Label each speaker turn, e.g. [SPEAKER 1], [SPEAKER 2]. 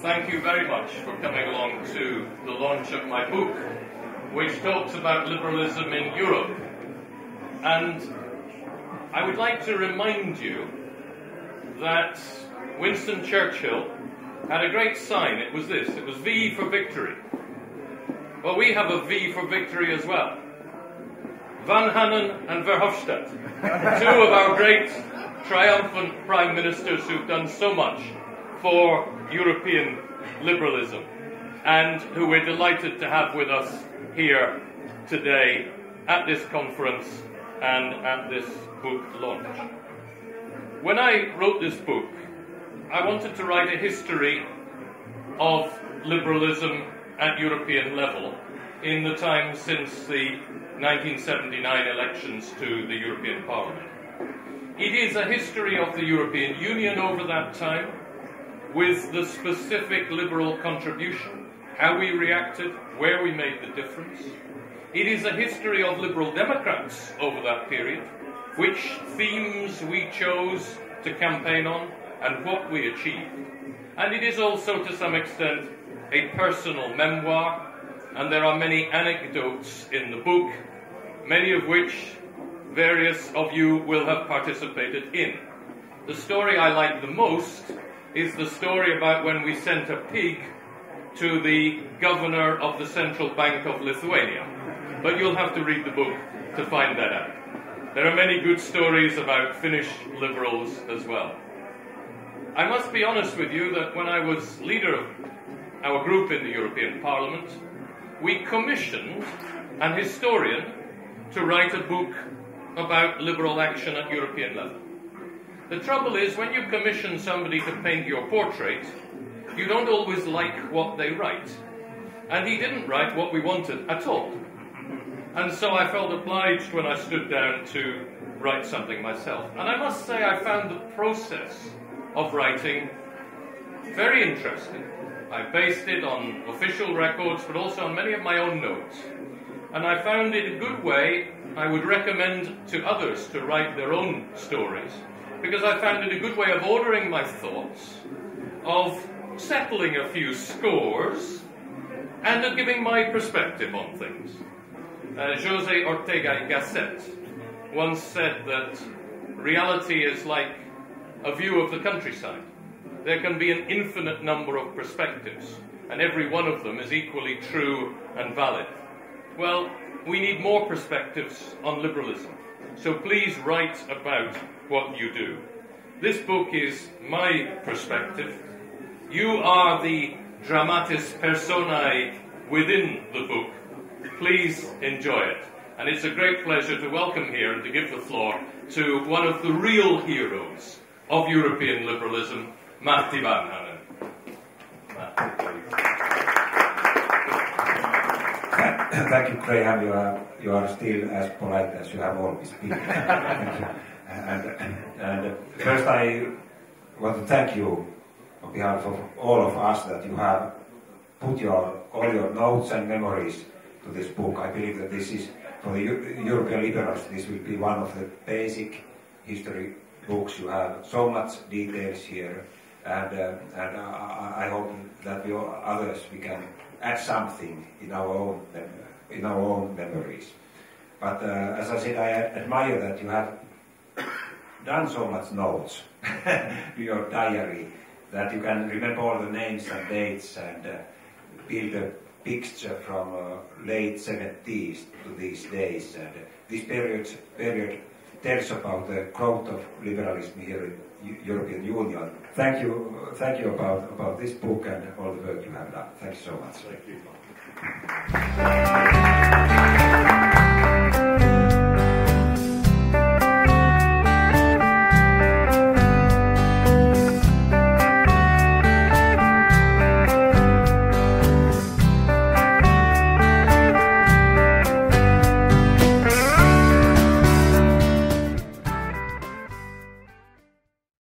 [SPEAKER 1] thank you very much for coming along to the launch of my book, which talks about liberalism in Europe. And I would like to remind you that Winston Churchill had a great sign. It was this. It was V for victory. Well, we have a V for victory as well. Van Hanen and Verhofstadt, two of our great triumphant prime ministers who've done so much for European liberalism and who we're delighted to have with us here today at this conference and at this book launch. When I wrote this book, I wanted to write a history of liberalism at European level in the time since the 1979 elections to the European Parliament. It is a history of the European Union over that time, with the specific liberal contribution, how we reacted, where we made the difference. It is a history of liberal democrats over that period, which themes we chose to campaign on and what we achieved. And it is also, to some extent, a personal memoir, and there are many anecdotes in the book, many of which various of you will have participated in. The story I like the most is the story about when we sent a pig to the governor of the Central Bank of Lithuania. But you'll have to read the book to find that out. There are many good stories about Finnish liberals as well. I must be honest with you that when I was leader of our group in the European Parliament, we commissioned an historian to write a book about liberal action at European level. The trouble is, when you commission somebody to paint your portrait, you don't always like what they write. And he didn't write what we wanted at all. And so I felt obliged when I stood down to write something myself. And I must say I found the process of writing very interesting. I based it on official records, but also on many of my own notes. And I found it a good way I would recommend to others to write their own stories, because I found it a good way of ordering my thoughts, of settling a few scores, and of giving my perspective on things. José Ortega y Gasset once said that reality is like a view of the countryside. There can be an infinite number of perspectives, and every one of them is equally true and valid. Well, we need more perspectives on liberalism, so please write about what you do. This book is my perspective. You are the dramatis personae within the book. Please enjoy it. And it's a great pleasure to welcome here and to give the floor to one of the real heroes of European liberalism, Matti Van Hanen.
[SPEAKER 2] Thank you, Graham. You are still as polite as you have always been. and first, I want to thank you on behalf of all of us that you have put all your notes and memories to this book. I believe that this is, for the European liberals, this will be one of the basic history books. You have so much details here, and I hope that we others we can add something in our own memories. But as I said, I admire that you have done so much notes to your diary that you can remember all the names and dates and build a picture from late 70s to these days. And this period tells about the growth of liberalism here in European Union. Thank you about this book and all the work you have done. Thank you so much.
[SPEAKER 1] Thank you.